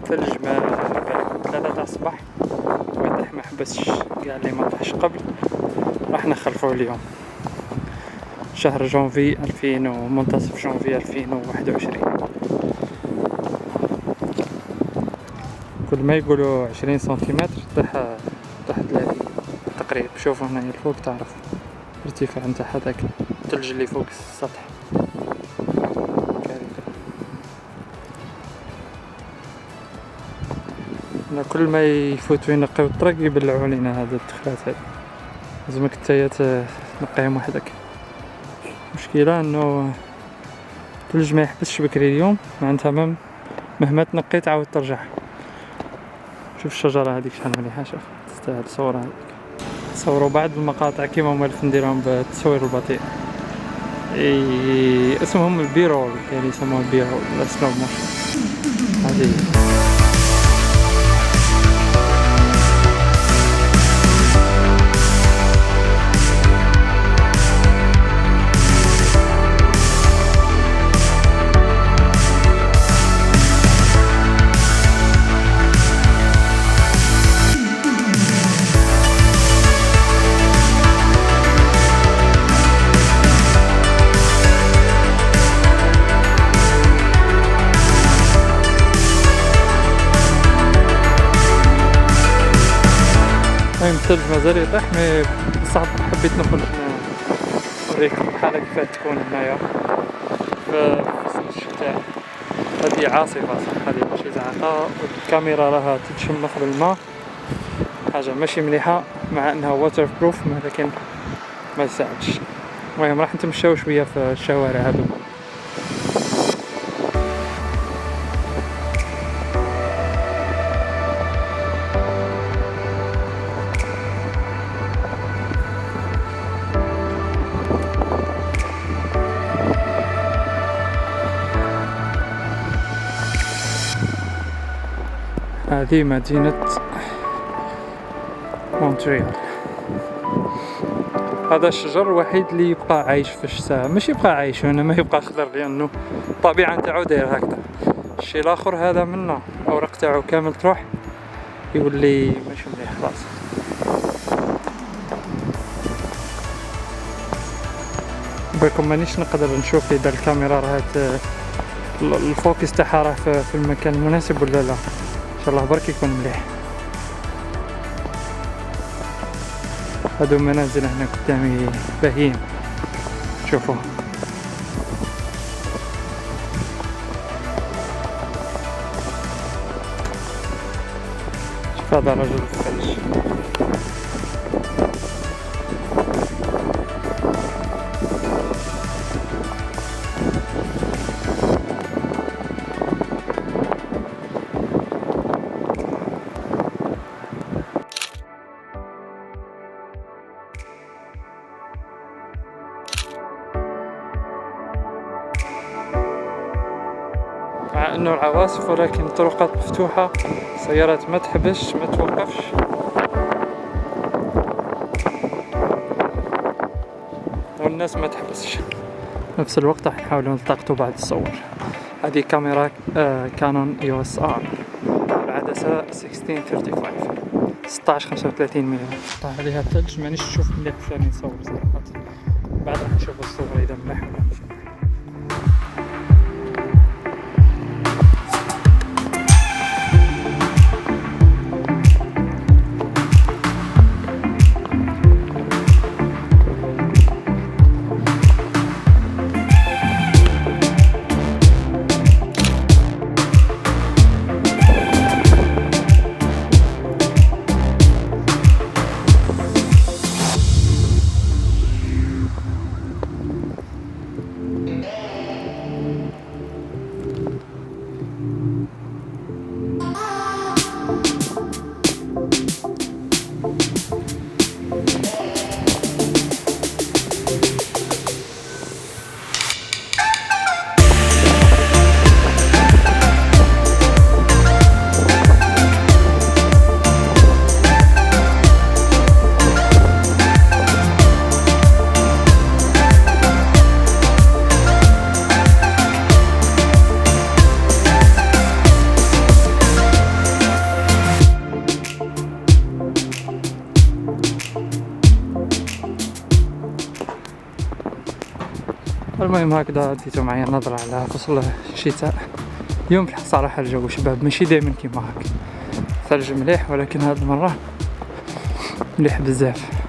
الثلج ما بالكم 3 تاع الصباح واضح ما حبسش كاع اللي ما طاحش قبل راح نخلفوه اليوم شهر جونفي 2000 ومنتصف جونفي 2021. كل ما يقولوا 20 سنتيمتر طيح 30 تقريبا. شوفوا هنا الفوق تعرف ارتفاع نتاع هذاك الثلج اللي فوق السطح. كل ما يفوتوا ينقيو الطريق يبلعوا علينا هذا الدخلات هذه لازمك نتايا تنقيهم وحدك. المشكله انه الثلج ما يحبسش بكري اليوم معناتها مهما تنقي تعاود ترجع. شوف الشجره هذيك شحال مليحه شوف تستاهل صورة هذيك. صوروا بعض المقاطع كيما هما اللي نديرهم بالتصوير البطيء اسمهم البيرول يعني يسموه البيرول لا سلو موشن هذه. الثلج مازال يطيح مي بصح حبيت نخرج نوريكم الحالة كيفاه تكون هنايا في فصل الشتاء. هذه عاصفة صح هذه ماشي زعقة والكاميرا راها تتشمخ بالماء حاجة ماشي مليحة مع انها واتر بروف لكن ما تساعدش. المهم راح نتمشاو شوية في الشوارع هذو. هذه مدينة مونتريال. هذا الشجر الوحيد اللي يبقى عايش في الشتاء مش يبقى عايش هنا ما يبقى خضر لأنه الطبيعة نتاعو داير هكذا. الشيء الآخر هذا منه الأوراق تاعو كامل تروح يولي ماشي مليح خلاص. بالكم مانيش نقدر نشوف إذا الكاميرا راهت الفوكس تاعها راه في المكان المناسب ولا لا. إن شاء الله برك يكون مليح. هادو منازل هنا قدامي باهيين شوفوا. شوف هذا رجل الثلج. مع انه العواصف ولكن الطرقات مفتوحة سيارات ما تحبش ما توقفش. والناس ما تحبسش. نفس الوقت راح نحاول نلتقطوا بعض الصور. هذه كاميرا كانون EOS R العدسة 1635 ملم. طاح عليها الثلج مانيش نشوف مليح ثاني نصور صراحة. بعد راح نشوف الصور اذا مليح ولا مش مليح. المهم هكذا ديتو معايا نظرة على فصل الشتاء. اليوم صراحة الجو شباب ماشي دايما كيما هاك، الثلج مليح ولكن هاد المرة مليح بزاف.